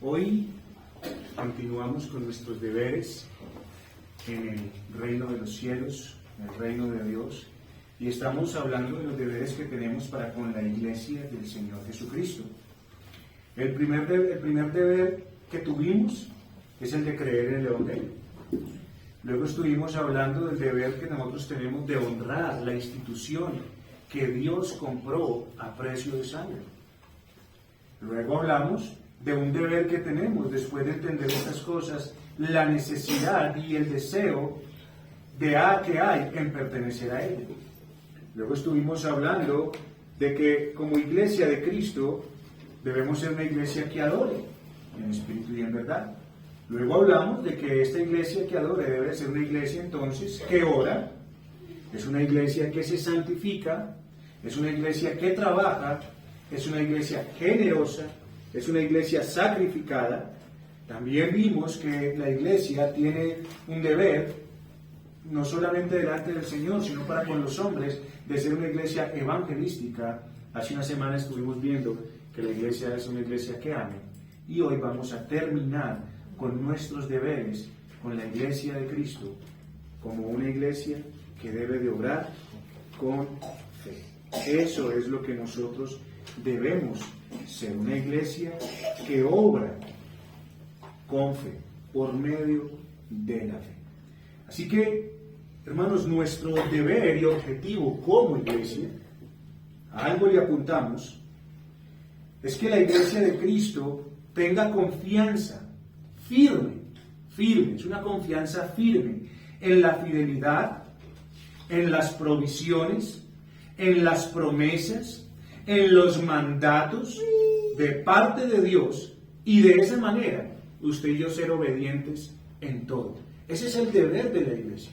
Hoy continuamos con nuestros deberes en el reino de los cielos, en el reino de Dios, y estamos hablando de los deberes que tenemos para con la iglesia del Señor Jesucristo. El primer deber que tuvimos es el de creer en el Evangelio. Luego estuvimos hablando del deber que nosotros tenemos de honrar la institución que Dios compró a precio de sangre. Luego hablamos de un deber que tenemos después de entender estas cosas, la necesidad y el deseo que hay en pertenecer a Él. Luego estuvimos hablando de que como iglesia de Cristo debemos ser una iglesia que adore en espíritu y en verdad. Luego hablamos de que esta iglesia que adore debe ser una iglesia entonces que ora, es una iglesia que se santifica, es una iglesia que trabaja, es una iglesia generosa, es una iglesia sacrificada. También vimos que la iglesia tiene un deber, no solamente delante del Señor, sino para con los hombres, de ser una iglesia evangelística. Hace una semana estuvimos viendo que la iglesia es una iglesia que ame. Y hoy vamos a terminar con nuestros deberes, con la iglesia de Cristo, como una iglesia que debe de obrar con fe. Eso es lo que nosotros debemos ser, una iglesia que obra con fe, por medio de la fe. Así que, hermanos, nuestro deber y objetivo como iglesia, a algo le apuntamos, es que la iglesia de Cristo tenga confianza firme, es una confianza firme en la fidelidad, en las provisiones, en las promesas, en los mandatos de parte de Dios, y de esa manera usted y yo ser obedientes en todo. Ese es el deber de la iglesia.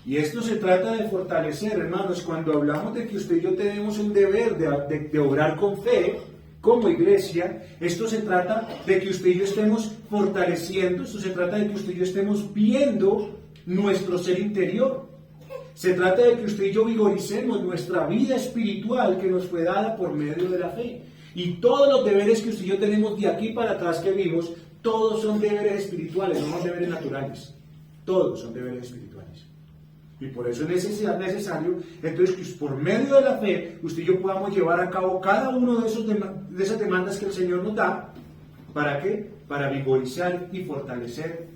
Y esto se trata de fortalecer, hermanos, cuando hablamos de que usted y yo tenemos un deber de obrar con fe como iglesia. Esto se trata de que usted y yo estemos fortaleciendo, esto se trata de que usted y yo estemos viendo nuestro ser interior. Se trata de que usted y yo vigoricemos nuestra vida espiritual que nos fue dada por medio de la fe. Y todos los deberes que usted y yo tenemos de aquí para atrás que vimos, todos son deberes espirituales, no son deberes naturales. Todos son deberes espirituales. Y por eso es necesario, entonces, que por medio de la fe, usted y yo podamos llevar a cabo cada uno de esas demandas que el Señor nos da. ¿Para qué? Para vigorizar y fortalecer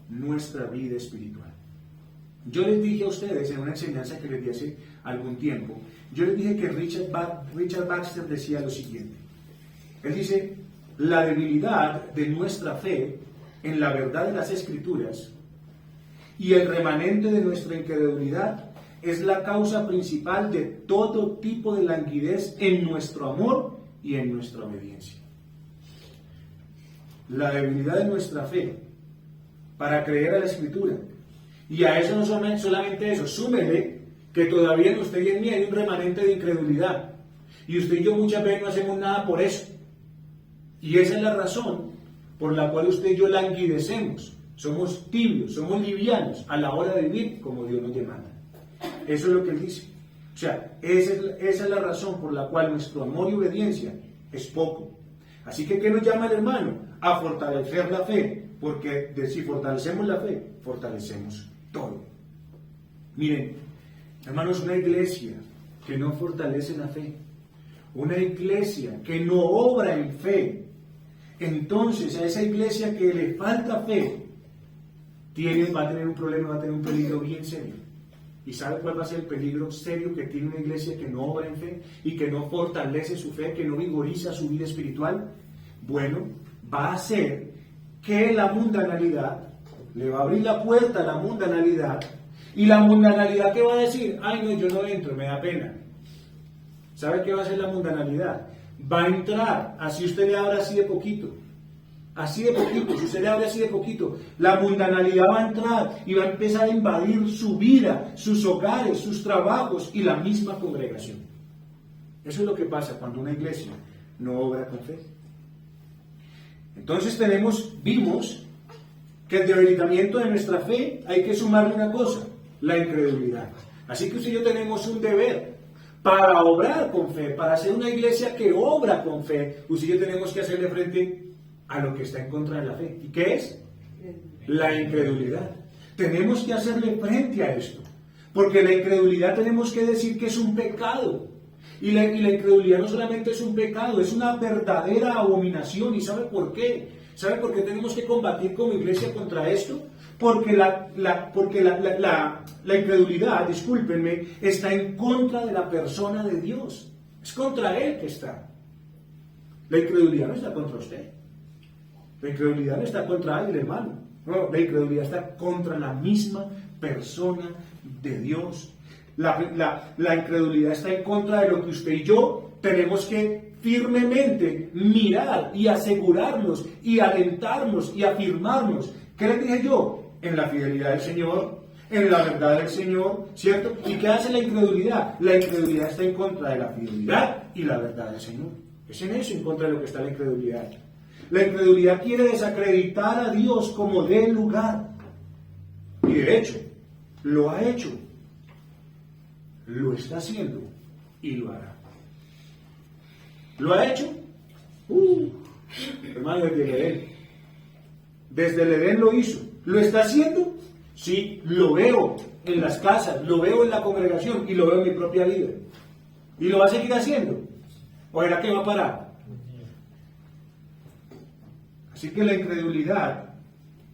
nuestra vida espiritual. Yo les dije a ustedes en una enseñanza que les di hace algún tiempo, yo les dije que Richard Baxter decía lo siguiente. Él dice, la debilidad de nuestra fe en la verdad de las Escrituras y el remanente de nuestra incredulidad es la causa principal de todo tipo de languidez en nuestro amor y en nuestra obediencia. La debilidad de nuestra fe para creer a la Escritura. Y a eso no solamente eso, súmele que todavía en usted y en mí hay un remanente de incredulidad. Y usted y yo muchas veces no hacemos nada por eso. Y esa es la razón por la cual usted y yo languidecemos. Somos tibios, somos livianos a la hora de vivir como Dios nos demanda. Eso es lo que él dice. O sea, esa es la razón por la cual nuestro amor y obediencia es poco. Así que, ¿qué nos llama el hermano? A fortalecer la fe. Porque si fortalecemos la fe, fortalecemos todo. Miren, hermanos, una iglesia que no fortalece la fe, una iglesia que no obra en fe, entonces a esa iglesia que le falta fe, va a tener un problema, va a tener un peligro bien serio. ¿Y sabe cuál va a ser el peligro serio que tiene una iglesia que no obra en fe y que no fortalece su fe, que no vigoriza su vida espiritual? Bueno, va a ser que la mundanalidad le va a abrir la puerta a la mundanalidad, y la mundanalidad ¿qué va a decir? Ay, no, yo no entro, me da pena. ¿Sabe qué va a hacer la mundanalidad? Va a entrar, así usted le abra así de poquito, si usted le abre así de poquito, la mundanalidad va a entrar y va a empezar a invadir su vida, sus hogares, sus trabajos y la misma congregación. Eso es lo que pasa cuando una iglesia no obra con fe. Entonces vimos que el debilitamiento de nuestra fe hay que sumarle una cosa, la incredulidad. Así que usted y yo tenemos un deber, Para obrar con fe, para ser una iglesia que obra con fe, usted y yo tenemos que hacerle frente a lo que está en contra de la fe. ¿Y qué es? La incredulidad. Tenemos que hacerle frente a esto, porque la incredulidad tenemos que decir que es un pecado. Y la incredulidad no solamente es un pecado, es una verdadera abominación. ¿Y sabe por qué? ¿Sabe por qué tenemos que combatir como iglesia contra esto? Porque la incredulidad, discúlpenme, está en contra de la persona de Dios. Es contra Él que está. La incredulidad no está contra usted. La incredulidad no está contra alguien, hermano. No, la incredulidad está contra la misma persona de Dios. La incredulidad está en contra de lo que usted y yo tenemos que firmemente mirar y asegurarnos y alentarnos y afirmarnos. ¿Qué les dije yo? En la fidelidad del Señor, en la verdad del Señor, ¿cierto? ¿Y qué hace la incredulidad? La incredulidad está en contra de la fidelidad y la verdad del Señor. Es en eso, en contra de lo que está la incredulidad. La incredulidad quiere desacreditar a Dios como de lugar. Y de hecho, lo ha hecho, lo está haciendo y lo hará. ¿Lo ha hecho? Hermano, desde el Edén. Desde el Edén lo hizo. ¿Lo está haciendo? Sí, lo veo en las casas, lo veo en la congregación y lo veo en mi propia vida. ¿Y lo va a seguir haciendo? ¿O era que va a parar? Así que la incredulidad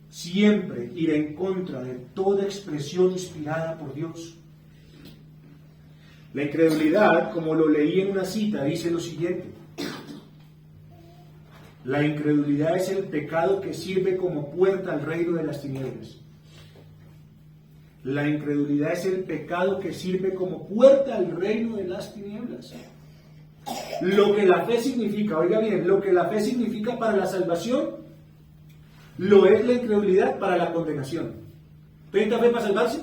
siempre irá en contra de toda expresión inspirada por Dios. La incredulidad, como lo leí en una cita, dice lo siguiente: la incredulidad es el pecado que sirve como puerta al reino de las tinieblas. La incredulidad es el pecado que sirve como puerta al reino de las tinieblas. Lo que la fe significa, oiga bien, lo que la fe significa para la salvación, lo es la incredulidad para la condenación. ¿Usted necesita fe para salvarse?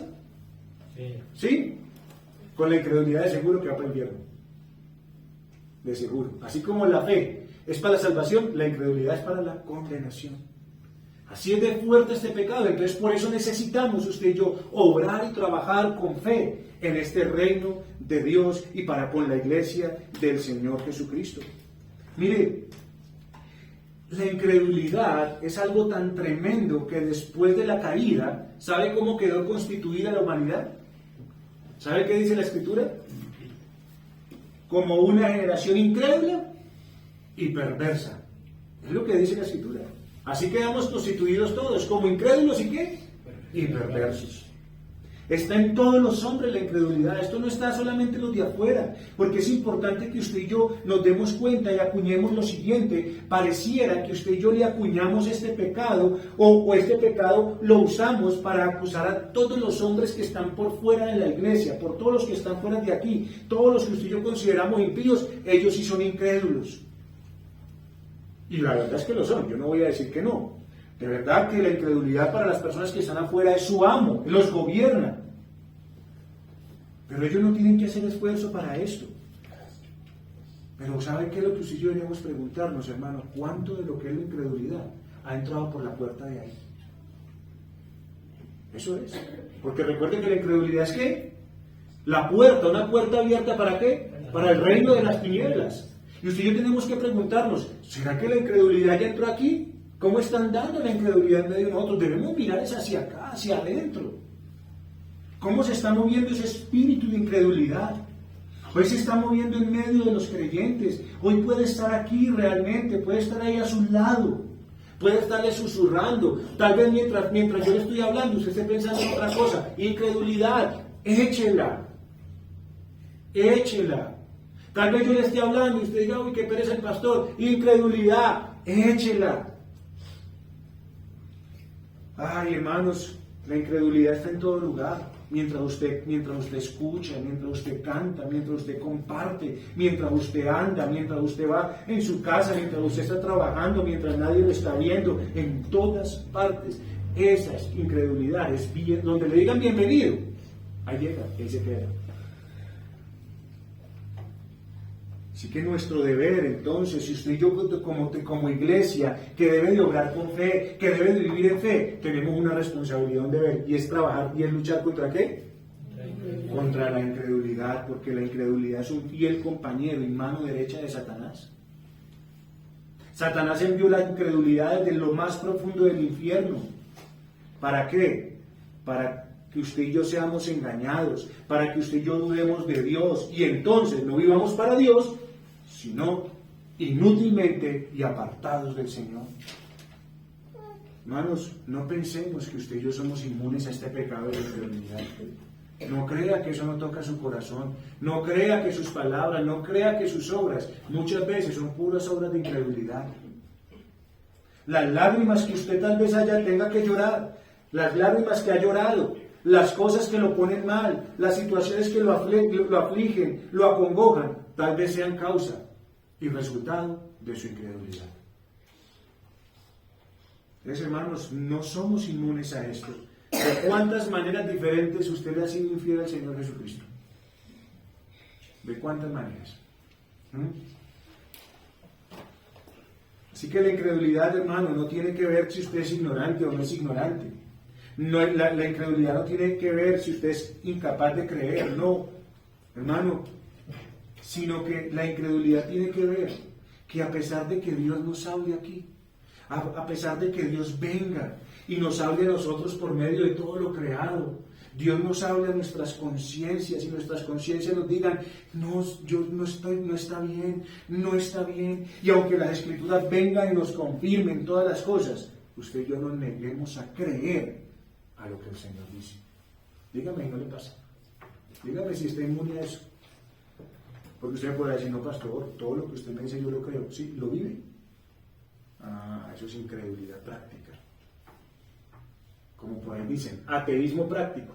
Sí. ¿Sí? Con la incredulidad de seguro que va para el infierno. De seguro. Así como la fe es para la salvación, la incredulidad es para la condenación. Así es de fuerte este pecado. Entonces por eso necesitamos usted y yo obrar y trabajar con fe en este reino de Dios y para con la iglesia del Señor Jesucristo. Mire, la incredulidad es algo tan tremendo que después de la caída, ¿sabe cómo quedó constituida la humanidad? ¿Sabe qué dice la Escritura? Como una generación incrédula y perversa. Es lo que dice la Escritura. Así quedamos constituidos todos, como incrédulos y ¿qué? Y perversos. Está en todos los hombres la incredulidad. Esto no está solamente en los de afuera, porque es importante que usted y yo nos demos cuenta y acuñemos lo siguiente. Pareciera que usted y yo le acuñamos este pecado, o este pecado lo usamos para acusar a todos los hombres que están por fuera de la iglesia, por todos los que están fuera de aquí, todos los que usted y yo consideramos impíos, ellos sí son incrédulos. Y la verdad es que lo son, yo no voy a decir que no. De verdad que la incredulidad para las personas que están afuera es su amo, los gobierna. Pero ellos no tienen que hacer esfuerzo para esto. Pero ¿saben qué es lo que usted y yo deberíamos preguntarnos, hermano? ¿Cuánto de lo que es la incredulidad ha entrado por la puerta de ahí? Eso es. Porque recuerden que la incredulidad es ¿qué? La puerta, una puerta abierta ¿para qué? Para el reino de las tinieblas. Y usted y yo tenemos que preguntarnos, ¿será que la incredulidad ya entró aquí? ¿Cómo está andando la incredulidad en medio de nosotros? Debemos mirar hacia acá, hacia adentro. ¿Cómo se está moviendo ese espíritu de incredulidad? Hoy se está moviendo en medio de los creyentes. Hoy puede estar aquí realmente, puede estar ahí a su lado. Puede estarle susurrando. Tal vez mientras yo le estoy hablando, usted esté pensando en otra cosa. Incredulidad, échela. Échela. Tal vez yo le esté hablando y usted diga, uy, qué pereza el pastor. Incredulidad, échela. Ay, hermanos, la incredulidad está en todo lugar. Mientras usted escucha, mientras usted canta, mientras usted comparte, mientras usted anda, mientras usted va en su casa, mientras usted está trabajando, mientras nadie lo está viendo, en todas partes. Esas incredulidades, donde le digan bienvenido, ahí llega, ahí se queda. Así que nuestro deber, entonces, si usted y yo como iglesia, que debe de obrar con fe, que debe de vivir en fe, tenemos una responsabilidad, un deber, y es trabajar y es luchar contra ¿qué? contra la incredulidad, porque la incredulidad es un fiel compañero y mano derecha de Satanás. Satanás envió la incredulidad desde lo más profundo del infierno. ¿Para qué? Para que usted y yo seamos engañados, para que usted y yo dudemos de Dios y entonces no vivamos para Dios, sino inútilmente y apartados del Señor. Hermanos, no pensemos que usted y yo somos inmunes a este pecado de la incredulidad. No crea que eso no toca su corazón, no crea que sus palabras, no crea que sus obras muchas veces son puras obras de incredulidad. Las lágrimas que usted tal vez tenga que llorar, las lágrimas que ha llorado, las cosas que lo ponen mal, las situaciones que lo afligen, lo acongojan, tal vez sean causa y resultado de su incredulidad. Entonces, hermanos, no somos inmunes a esto. ¿De cuántas maneras diferentes usted le ha sido infiel al Señor Jesucristo? ¿De cuántas maneras? Así que la incredulidad, hermano, no tiene que ver si usted es ignorante o no es ignorante. No, la incredulidad no tiene que ver si usted es incapaz de creer, no, hermano, sino que la incredulidad tiene que ver que a pesar de que Dios nos hable aquí, a pesar de que Dios venga y nos hable a nosotros por medio de todo lo creado, Dios nos hable a nuestras conciencias y nuestras conciencias nos digan, no, no está bien, no está bien. Y aunque las Escrituras vengan y nos confirmen todas las cosas, usted y yo nos neguemos a creer a lo que el Señor dice. Dígame, ¿no le pasa? Dígame si está inmune a eso. Porque usted me podrá decir, no, pastor, todo lo que usted me dice yo lo creo. Sí, ¿lo vive? Eso es incredulidad práctica. Como por ahí dicen, ateísmo práctico.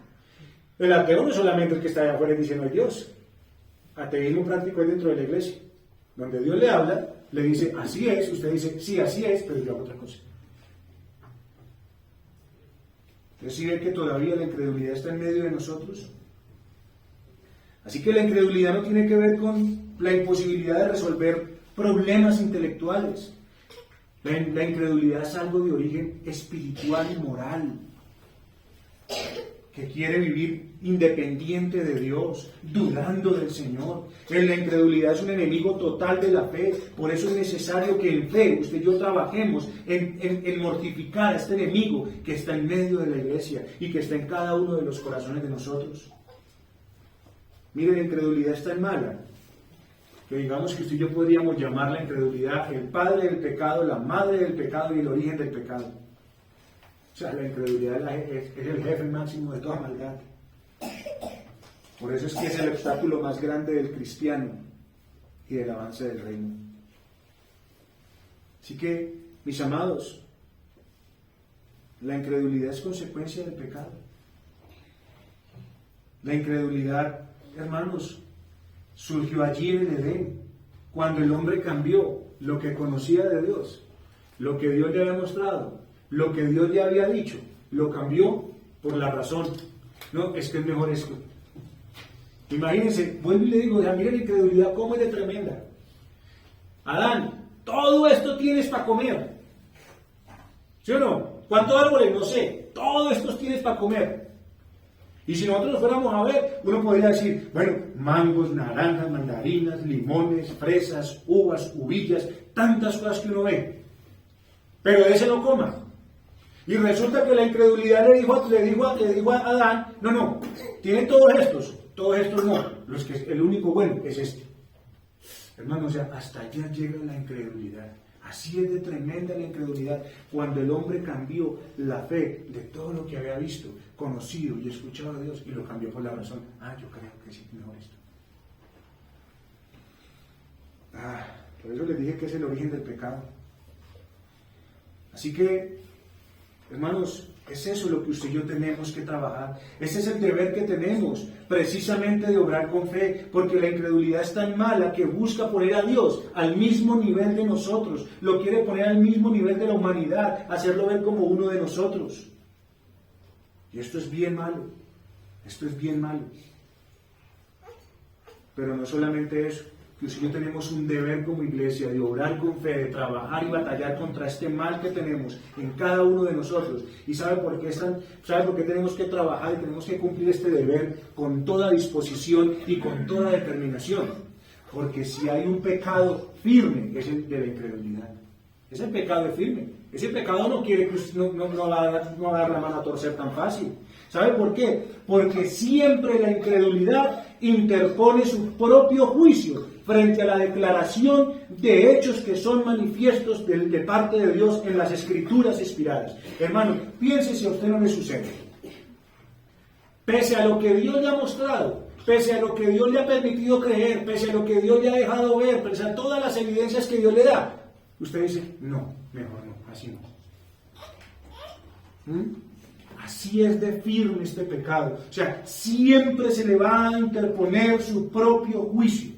El ateo no es solamente el que está allá afuera y dice no hay Dios. Ateísmo práctico es dentro de la iglesia, donde Dios le habla, le dice así es, usted dice sí, así es, pero yo hago otra cosa. Entonces, ¿sí ve que todavía la incredulidad está en medio de nosotros? Así que la incredulidad no tiene que ver con la imposibilidad de resolver problemas intelectuales. La incredulidad es algo de origen espiritual y moral, que quiere vivir independiente de Dios, dudando del Señor. La incredulidad es un enemigo total de la fe, por eso es necesario que en fe usted y yo trabajemos en mortificar a este enemigo que está en medio de la iglesia y que está en cada uno de los corazones de nosotros. Mire, la incredulidad es tan mala que digamos que usted y yo podríamos llamar la incredulidad el padre del pecado, la madre del pecado y el origen del pecado. O sea, la incredulidad es el jefe máximo de toda maldad. Por eso es que es el obstáculo más grande del cristiano y del avance del reino. Así que, mis amados, la incredulidad es consecuencia del pecado. La incredulidad, hermanos, surgió allí en el Edén, cuando el hombre cambió lo que conocía de Dios, lo que Dios le había mostrado, lo que Dios le había dicho, lo cambió por la razón. No, es que es mejor esto. Imagínense, vuelvo y le digo, miren la incredulidad cómo es de tremenda. Adán, todo esto tienes para comer. ¿Sí o no? ¿Cuántos árboles? No sé. Todo esto tienes para comer. Y si nosotros fuéramos a ver, uno podría decir, bueno, mangos, naranjas, mandarinas, limones, fresas, uvas, uvillas, tantas cosas que uno ve. Pero de ese no coma. Y resulta que la incredulidad le dijo a Adán, no, tienen todos estos no, el único bueno es este. Hermano, o sea, hasta allá llega la incredulidad. Así es de tremenda la incredulidad, cuando el hombre cambió la fe de todo lo que había visto, conocido y escuchado a Dios y lo cambió por la razón. Yo creo que sí, mejor esto. Por eso les dije que es el origen del pecado. Así que, hermanos, es eso lo que usted y yo tenemos que trabajar. Ese es el deber que tenemos, precisamente de obrar con fe, porque la incredulidad es tan mala que busca poner a Dios al mismo nivel de nosotros, lo quiere poner al mismo nivel de la humanidad, hacerlo ver como uno de nosotros. Y esto es bien malo, esto es bien malo. Pero no solamente eso, que usted y yo tenemos un deber como iglesia de obrar con fe, de trabajar y batallar contra este mal que tenemos en cada uno de nosotros. ¿Y sabe por qué tenemos que trabajar y tenemos que cumplir este deber con toda disposición y con toda determinación? Porque si hay un pecado firme, es el de la incredulidad. Ese pecado es firme. Ese pecado no quiere que usted no va a dar la mano a torcer tan fácil. ¿Sabe por qué? Porque siempre la incredulidad interpone su propio juicio frente a la declaración de hechos que son manifiestos de parte de Dios en las Escrituras inspiradas. Hermano, piense si a usted no le sucede. Pese a lo que Dios le ha mostrado, pese a lo que Dios le ha permitido creer, pese a lo que Dios le ha dejado ver, pese a todas las evidencias que Dios le da, usted dice, no, mejor no, así no. Así es de firme este pecado. O sea, siempre se le va a interponer su propio juicio.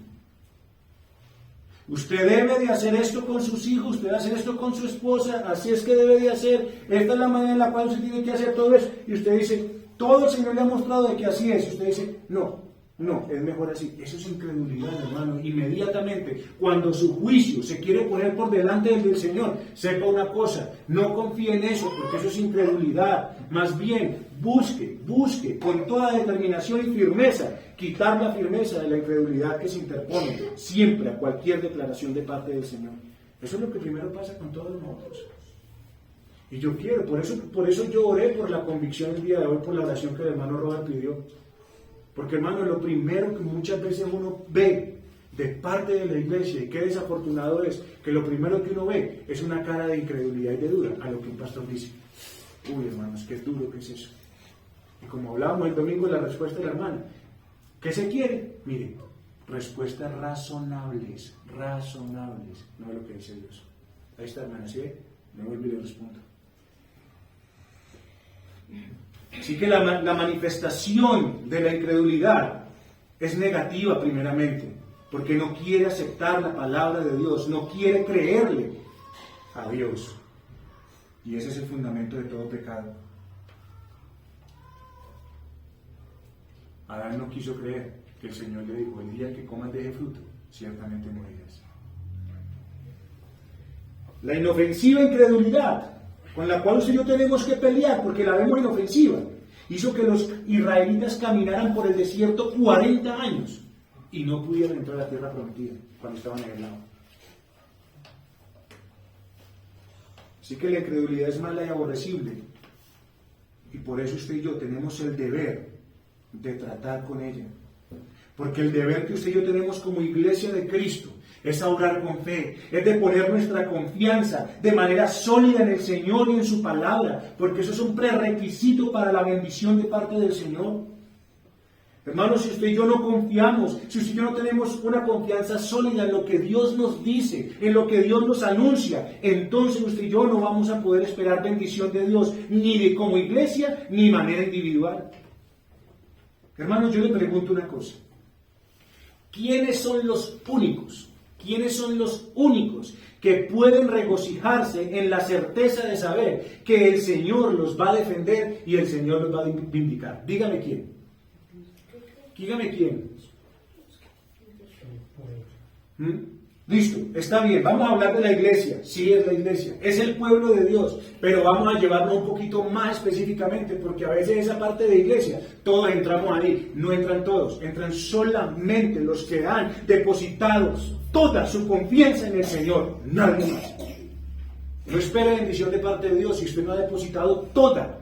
Usted debe de hacer esto con sus hijos, usted debe hacer esto con su esposa, así es que debe de hacer, esta es la manera en la cual usted tiene que hacer todo eso. Y usted dice, todo el Señor le ha mostrado de que así es. Y usted dice, no, es mejor así. Eso es incredulidad, hermano. Inmediatamente, cuando su juicio se quiere poner por delante del Señor, sepa una cosa, no confíe en eso, porque eso es incredulidad. Más bien, busque con toda determinación y firmeza, quitar la firmeza de la incredulidad que se interpone siempre a cualquier declaración de parte del Señor. Eso es lo que primero pasa con todos nosotros. Y yo quiero, por eso yo oré por la convicción el día de hoy, por la oración que el hermano Robert pidió. Porque, hermano, lo primero que muchas veces uno ve de parte de la iglesia, y qué desafortunado es, que lo primero que uno ve es una cara de incredulidad y de duda a lo que un pastor dice. Uy, hermanos, qué duro que es eso. Y como hablábamos el domingo, la respuesta de la hermana, ¿qué se quiere? Mire, respuestas razonables, no es lo que dice Dios. Ahí está, hermana, ¿sí? No me olvide el punto. Así que la manifestación de la incredulidad es negativa primeramente, porque no quiere aceptar la palabra de Dios, no quiere creerle a Dios. Y ese es el fundamento de todo pecado. Adán no quiso creer que el Señor le dijo, el día que comas de ese fruto, ciertamente morirás. La inofensiva incredulidad con la cual usted y yo tenemos que pelear, porque la vemos inofensiva, hizo que los israelitas caminaran por el desierto 40 años y no pudieron entrar a la tierra prometida cuando estaban en el lado. Así que la incredulidad es mala y aborrecible, y por eso usted y yo tenemos el deber de tratar con ella, porque el deber que usted y yo tenemos como iglesia de Cristo es orar con fe, es de poner nuestra confianza de manera sólida en el Señor y en su palabra, porque eso es un prerequisito para la bendición de parte del Señor. Hermanos, si usted y yo no confiamos, si usted y yo no tenemos una confianza sólida en lo que Dios nos dice, en lo que Dios nos anuncia, entonces usted y yo no vamos a poder esperar bendición de Dios, ni de como iglesia, ni de manera individual. Hermanos, yo le pregunto una cosa. ¿Quiénes son los únicos? ¿Quiénes son los únicos que pueden regocijarse en la certeza de saber que el Señor los va a defender y el Señor los va a vindicar? Dígame quién. Dígame quién. Listo, está bien, vamos a hablar de la iglesia. Sí, es la iglesia, es el pueblo de Dios, pero vamos a llevarlo un poquito más específicamente, porque a veces esa parte de iglesia, todos entramos ahí, no entran todos, entran solamente los que han depositado toda su confianza en el Señor, nada más. No espere bendición de parte de Dios si usted no ha depositado toda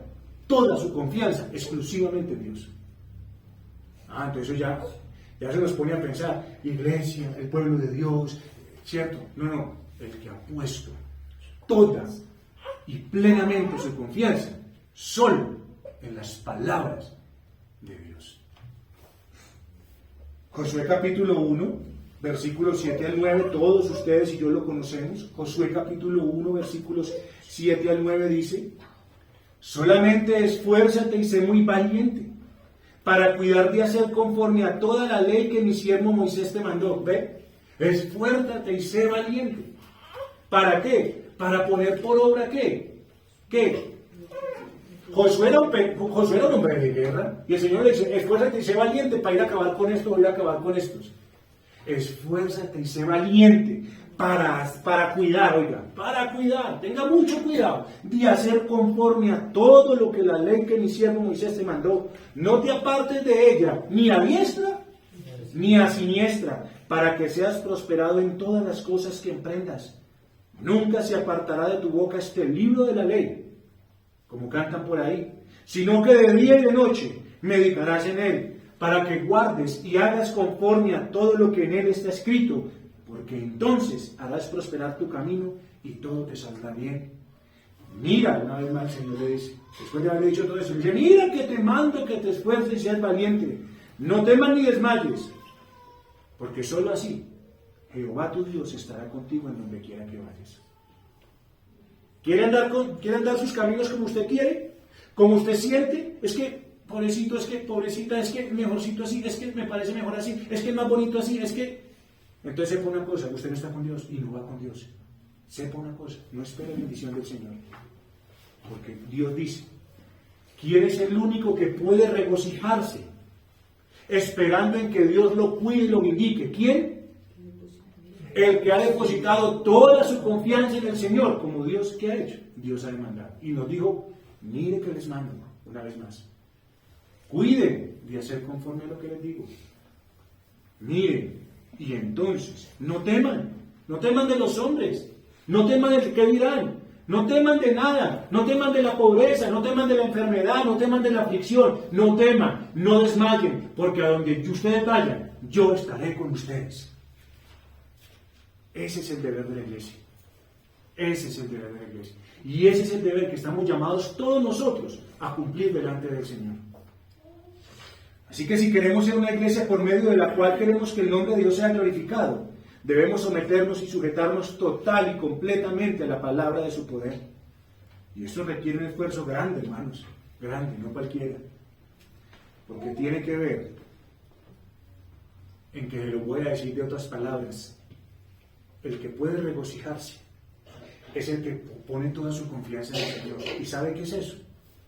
su confianza exclusivamente en Dios. Entonces eso ya se nos pone a pensar, iglesia, el pueblo de Dios, ¿cierto? No, el que ha puesto toda y plenamente su confianza solo en las palabras de Dios. Josué capítulo 1, versículos 7 al 9, todos ustedes y yo lo conocemos. Josué capítulo 1, versículos 7 al 9 dice, solamente esfuérzate y sé muy valiente, para cuidar de hacer conforme a toda la ley que mi siervo Moisés te mandó. ¿Ve? Esfuérzate y sé valiente. ¿Para qué? Para poner por obra ¿qué? ¿Qué? Josué era un hombre de guerra, y el Señor le dice, esfuérzate y sé valiente para ir a acabar con esto o ir a acabar con estos. Esfuérzate y sé valiente para cuidar, tenga mucho cuidado de hacer conforme a todo lo que la ley que mi siervo Moisés te mandó. No te apartes de ella, ni a diestra, ni a siniestra, para que seas prosperado en todas las cosas que emprendas. Nunca se apartará de tu boca este libro de la ley, como cantan por ahí, sino que de día y de noche meditarás en él, para que guardes y hagas conforme a todo lo que en él está escrito, porque entonces harás prosperar tu camino y todo te saldrá bien. Mira, una vez más el Señor le dice, después de haberle dicho todo eso, dice, mira que te mando que te esfuerces y seas valiente, no temas ni desmayes, porque solo así Jehová tu Dios estará contigo en donde quiera que vayas. ¿Quiere andar sus caminos como usted quiere? Como usted siente, es que pobrecito, es que pobrecita, es que mejorcito así, es que me parece mejor así, es que es más bonito así, es que... Entonces sepa una cosa, usted no está con Dios y no va con Dios. Sepa una cosa, no espere bendición del Señor. Porque Dios dice, ¿quién es el único que puede regocijarse esperando en que Dios lo cuide y lo indique? ¿Quién? El que ha depositado toda su confianza en el Señor, como Dios, ¿qué ha hecho? Dios ha demandado. Y nos dijo, mire que les mando, una vez más. Cuiden de hacer conforme a lo que les digo. Miren, y entonces, no teman de los hombres, no teman del que dirán, no teman de nada, no teman de la pobreza, no teman de la enfermedad, no teman de la aflicción, no teman, no desmayen, porque a donde ustedes vayan, yo estaré con ustedes. Ese es el deber de la iglesia. Ese es el deber de la iglesia. Y ese es el deber que estamos llamados todos nosotros a cumplir delante del Señor. Así que si queremos ser una iglesia por medio de la cual queremos que el nombre de Dios sea glorificado, debemos someternos y sujetarnos total y completamente a la palabra de su poder. Y eso requiere un esfuerzo grande, hermanos, grande, no cualquiera. Porque tiene que ver en que se lo voy a decir de otras palabras. El que puede regocijarse es el que pone toda su confianza en el Señor. ¿Y sabe qué es eso?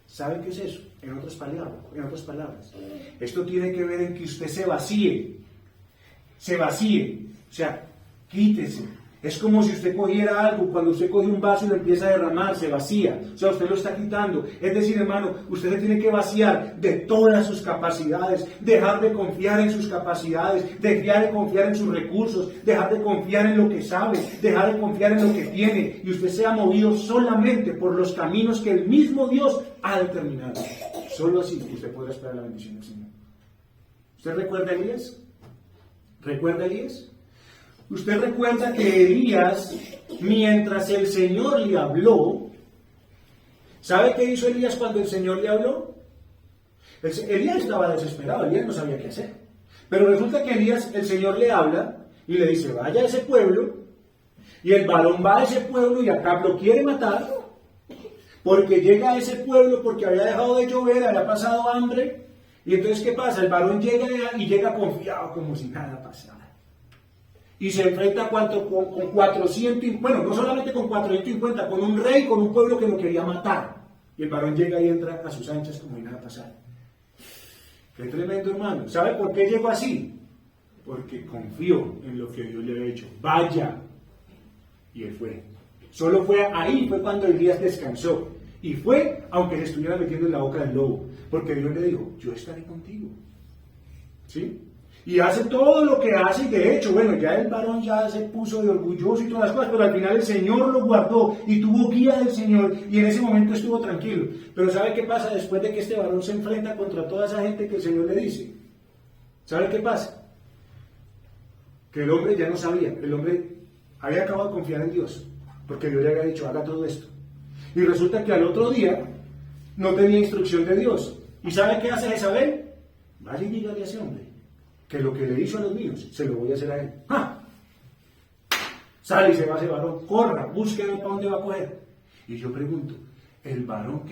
¿Sabe qué es eso? En otras palabras. Esto tiene que ver en que usted se vacíe. O sea, quítese. Es como si usted cogiera algo, cuando usted coge un vaso y lo empieza a derramar, se vacía. O sea, usted lo está quitando. Es decir, hermano, usted se tiene que vaciar de todas sus capacidades, dejar de confiar en sus capacidades, dejar de confiar en sus recursos, dejar de confiar en lo que sabe, dejar de confiar en lo que tiene. Y usted sea movido solamente por los caminos que el mismo Dios ha determinado. Solo así usted podrá esperar la bendición del Señor. ¿Usted recuerda a Elías? ¿Recuerda a Elías? Usted recuerda que Elías, mientras el Señor le habló, ¿sabe qué hizo Elías cuando el Señor le habló? Elías estaba desesperado, Elías no sabía qué hacer. Pero resulta que Elías, el Señor le habla y le dice, vaya a ese pueblo, y el varón va a ese pueblo y Acab lo quiere matar, porque llega a ese pueblo porque había dejado de llover, había pasado hambre, y entonces ¿qué pasa? El varón llega y llega confiado como si nada pasara. Y se enfrenta con 400, bueno, no solamente con 450, con un rey, con un pueblo que lo quería matar. Y el varón llega y entra a sus anchas como si nada pasara. Qué tremendo, hermano. ¿Sabe por qué llegó así? Porque confió en lo que Dios le había dicho. Vaya. Y él fue. Solo fue ahí, fue cuando Elías descansó. Y fue, aunque se estuviera metiendo en la boca del lobo. Porque Dios le dijo, yo estaré contigo. ¿Sí? Y hace todo lo que hace, y de hecho, bueno, ya el varón ya se puso de orgulloso y todas las cosas, pero al final el Señor lo guardó y tuvo guía del Señor y en ese momento estuvo tranquilo. Pero ¿sabe qué pasa después de que este varón se enfrenta contra toda esa gente que el Señor le dice? ¿Sabe qué pasa? Que el hombre ya no sabía, el hombre había acabado de confiar en Dios, porque Dios le había dicho, haga todo esto. Y resulta que al otro día no tenía instrucción de Dios. ¿Y sabe qué hace Jezabel? Vaya y dígale a ese hombre que lo que le hizo a los míos, se lo voy a hacer a él. ¡Ja! Sale y se va ese varón, corra, búsquelo para dónde va a coger. Y yo pregunto, el varón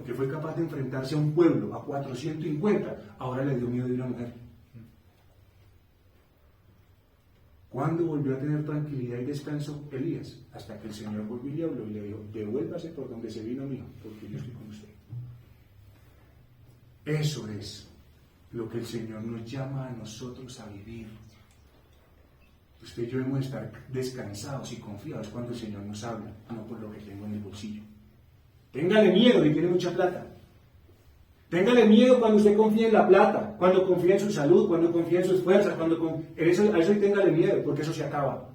que fue capaz de enfrentarse a un pueblo, a 450, ahora le dio miedo de una mujer. ¿Cuándo volvió a tener tranquilidad y descanso Elías? Hasta que el Señor volvió y le habló y le dijo, devuélvase por donde se vino mío, porque yo estoy con usted. Eso es lo que el Señor nos llama a nosotros a vivir. Usted y yo debemos estar descansados y confiados cuando el Señor nos habla, no por lo que tengo en el bolsillo. Téngale miedo si tiene mucha plata. Téngale miedo cuando usted confía en la plata, cuando confía en su salud, cuando confía en sus fuerzas, a eso téngale miedo, porque eso se acaba.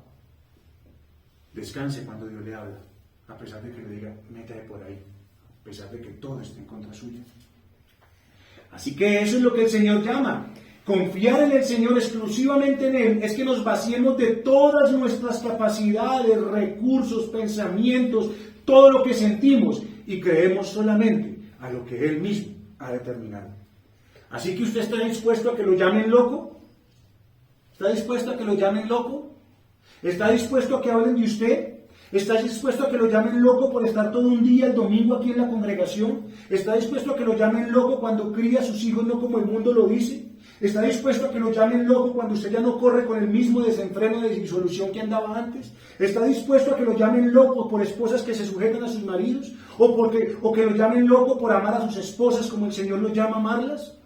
Descanse cuando Dios le habla, a pesar de que le diga, métale por ahí, a pesar de que todo esté en contra suya. Así que eso es lo que el Señor llama. Confiar en el Señor, exclusivamente en Él, es que nos vaciemos de todas nuestras capacidades, recursos, pensamientos, todo lo que sentimos, y creemos solamente a lo que Él mismo ha determinado. Así que usted está dispuesto a que lo llamen loco. ¿Está dispuesto a que lo llamen loco? ¿Está dispuesto a que hablen de usted? ¿Está dispuesto a que lo llamen loco por estar todo un día el domingo aquí en la congregación? ¿Está dispuesto a que lo llamen loco cuando cría a sus hijos no como el mundo lo dice? ¿Está dispuesto a que lo llamen loco cuando usted ya no corre con el mismo desenfreno de disolución que andaba antes? ¿Está dispuesto a que lo llamen loco por esposas que se sujetan a sus maridos? ¿O que lo llamen loco por amar a sus esposas como el Señor lo llama amarlas?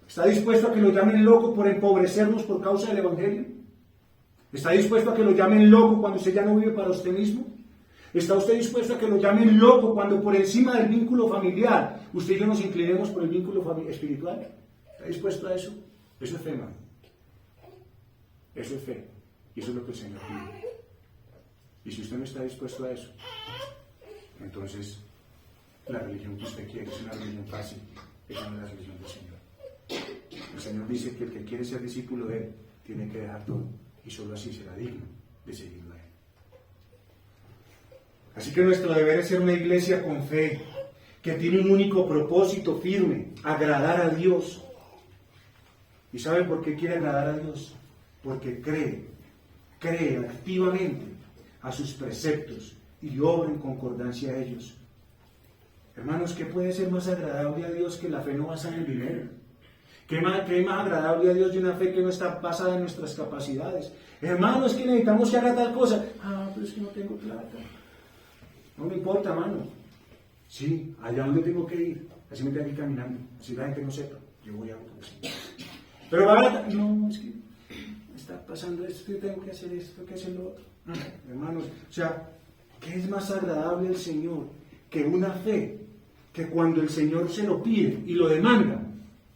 ¿Está dispuesto a que lo llamen loco por empobrecernos por causa del Evangelio? ¿Está dispuesto a que lo llamen loco cuando usted ya no vive para usted mismo? ¿Está usted dispuesto a que lo llamen loco cuando por encima del vínculo familiar usted y yo nos inclinemos por el vínculo espiritual? ¿Está dispuesto a eso? Eso es fe, hermano. Eso es fe. Y eso es lo que el Señor pide. Y si usted no está dispuesto a eso, entonces la religión que usted quiere es una religión fácil. Esa no es la religión del Señor. El Señor dice que el que quiere ser discípulo de Él tiene que dejar todo. Y solo así será digno de seguirlo a Él. Así que nuestro deber es ser una iglesia con fe, que tiene un único propósito firme: agradar a Dios. ¿Y saben por qué quiere agradar a Dios? Porque cree activamente a sus preceptos y obra en concordancia a ellos. Hermanos, ¿qué puede ser más agradable a Dios que la fe no basada en el dinero? ¿Qué más agradable a Dios de una fe que no está basada en nuestras capacidades? Hermanos, es que necesitamos que haga tal cosa. Pero es que no tengo plata. No me importa, hermano. Sí, allá donde tengo que ir. Así me tengo que ir caminando. Así la gente no sepa. Yo voy a autobús. Pero barata. No, es que está pasando esto, yo tengo que hacer esto, tengo que hacer lo otro. Hermanos, o sea, ¿qué es más agradable al Señor que una fe que cuando el Señor se lo pide y lo demanda,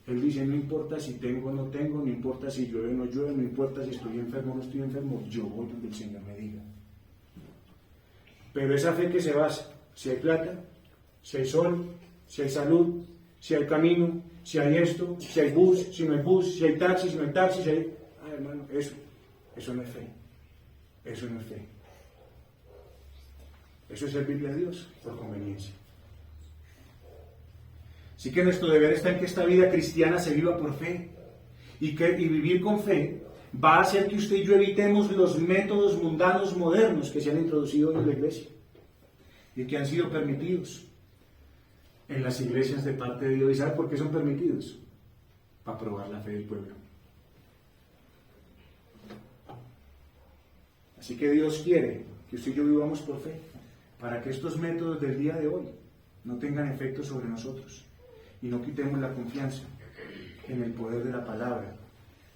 Él dice, no importa si tengo o no tengo, no importa si llueve o no llueve, no importa si estoy enfermo o no estoy enfermo, yo voy donde el Señor me diga. Pero esa fe que se basa, si hay plata, si hay sol, si hay salud, si hay camino, si hay esto, si hay bus, si no hay bus, si hay taxi, si no hay taxi, si hay... hermano, eso no es fe. Eso no es fe. Eso es servirle a Dios por conveniencia. Así que nuestro deber está en que esta vida cristiana se viva por fe. Y vivir con fe va a hacer que usted y yo evitemos los métodos mundanos modernos que se han introducido en la iglesia y que han sido permitidos en las iglesias de parte de Dios. ¿Y sabe por qué son permitidos? Para probar la fe del pueblo. Así que Dios quiere que usted y yo vivamos por fe, para que estos métodos del día de hoy no tengan efecto sobre nosotros y no quitemos la confianza en el poder de la palabra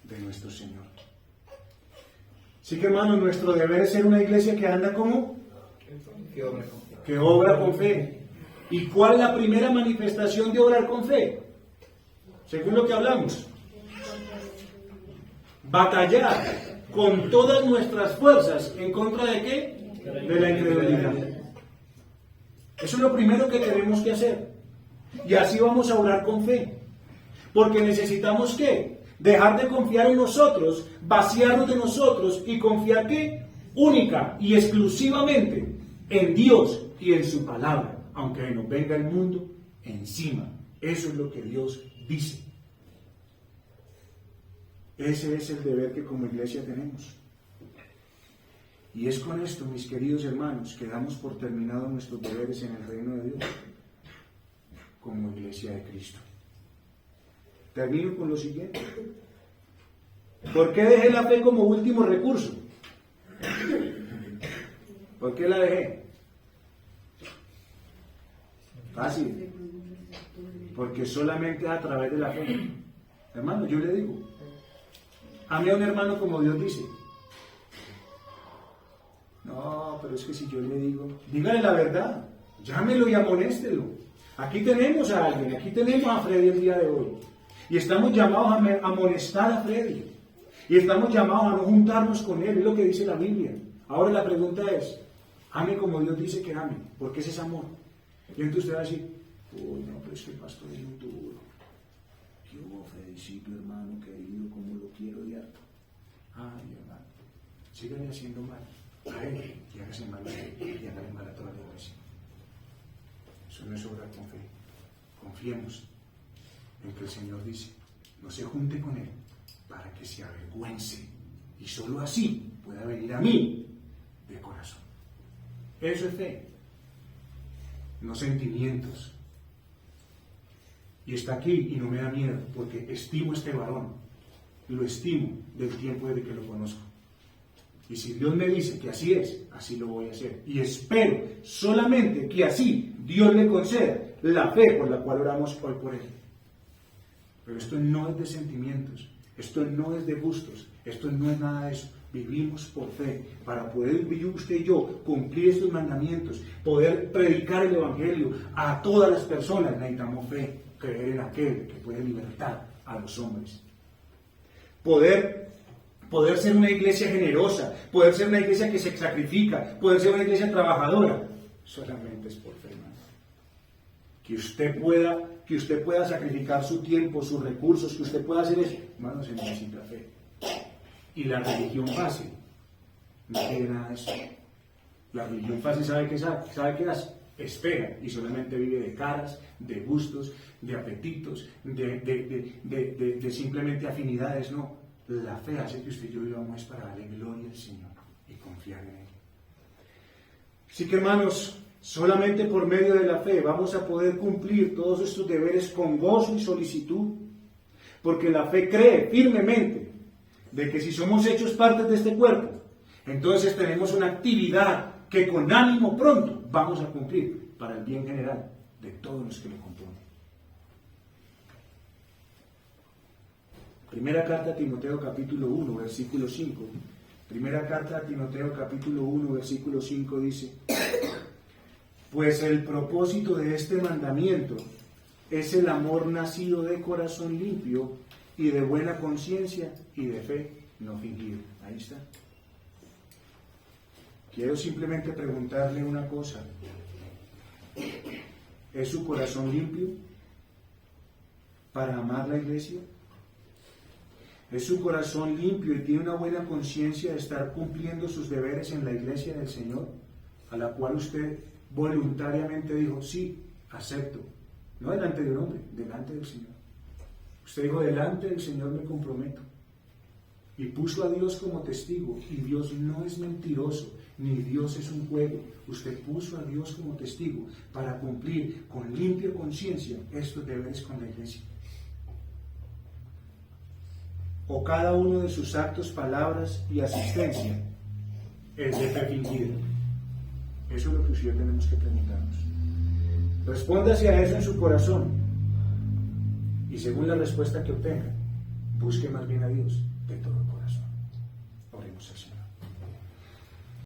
de nuestro Señor. Así que, hermanos, nuestro deber es ser una iglesia que anda como que obra con fe. ¿Y cuál es la primera manifestación de obrar con fe? Según lo que hablamos, batallar con todas nuestras fuerzas en contra de ¿qué? De la incredulidad. Eso es lo primero que tenemos que hacer. Y así vamos a orar con fe. Porque necesitamos ¿qué? Dejar de confiar en nosotros, vaciarnos de nosotros y confiar ¿qué? Única y exclusivamente en Dios y en su palabra. Aunque nos venga el mundo encima. Eso es lo que Dios dice. Ese es el deber que como iglesia tenemos. Y es con esto, mis queridos hermanos, que damos por terminados nuestros deberes en el reino de Dios, como iglesia de Cristo. Termino con lo siguiente. ¿Por qué dejé la fe como último recurso? ¿Por qué la dejé? Fácil. Porque solamente a través de la fe. Hermano, yo le digo, ame a un hermano como Dios dice. No, pero es que si yo le digo, dígale la verdad, llámelo y amonéstelo. Aquí tenemos a alguien, aquí tenemos a Freddy el día de hoy. Y estamos llamados a amonestar a Freddy. Y estamos llamados a no juntarnos con él, es lo que dice la Biblia. Ahora la pregunta es, ame como Dios dice que ame, porque ese es amor. Y entonces usted va a decir, uy, no, pero es que el pastor es un duro. ¿Qué hubo, Fredicito, hermano querido, como lo quiero de harto? Ay, hermano, síganle haciendo mal a él y hágase mal a él y hágale mal a toda la iglesia. Eso no es obrar con fe. Confiemos en que el Señor dice, no se junte con él para que se avergüence y solo así pueda venir a mí de corazón. Eso es fe, no sentimientos. Y está aquí y no me da miedo porque estimo a este varón, lo estimo del tiempo desde que lo conozco. Y si Dios me dice que así es, así lo voy a hacer. Y espero solamente que así Dios le conceda la fe por la cual oramos hoy por él. Pero esto no es de sentimientos, esto no es de gustos, esto no es nada de eso. Vivimos por fe. Para poder vivir usted y yo, cumplir estos mandamientos, poder predicar el Evangelio a todas las personas, necesitamos fe, creer en aquel que puede libertar a los hombres. Poder ser una iglesia generosa, poder ser una iglesia que se sacrifica, poder ser una iglesia trabajadora, solamente es por fe, hermano. Que usted pueda sacrificar su tiempo, sus recursos, que usted pueda hacer eso, hermano, se necesita fe. Y la religión fácil no tiene nada de eso. La religión fácil ¿sabe qué hace? Espera y solamente vive de caras, de gustos, de apetitos, de simplemente afinidades. No, la fe hace que usted y yo vivamos para darle gloria al Señor y confiar en Él. Así que, hermanos, solamente por medio de la fe vamos a poder cumplir todos estos deberes con gozo y solicitud, porque la fe cree firmemente de que si somos hechos parte de este cuerpo, entonces tenemos una actividad que con ánimo pronto vamos a cumplir para el bien general de todos los que lo componen. Primera carta a Timoteo capítulo 1, versículo 5. Primera carta a Timoteo capítulo 1, versículo 5 dice, pues el propósito de este mandamiento es el amor nacido de corazón limpio y de buena conciencia y de fe no fingida. Ahí está. Quiero simplemente preguntarle una cosa. ¿Es su corazón limpio para amar la iglesia? ¿Es su corazón limpio y tiene una buena conciencia de estar cumpliendo sus deberes en la iglesia del Señor, a la cual usted voluntariamente dijo, sí, acepto? No delante de un hombre, delante del Señor. Usted dijo, delante del Señor me comprometo. Y puso a Dios como testigo. Y Dios no es mentiroso, ni Dios es un juego. Usted puso a Dios como testigo para cumplir con limpia conciencia estos deberes con la iglesia. O cada uno de sus actos, palabras y asistencia es de fe fingida. Eso es lo que usted tenemos que preguntarnos. Respóndase a eso en su corazón. Y según la respuesta que obtenga, busque más bien a Dios de todo corazón. Oremos al Señor.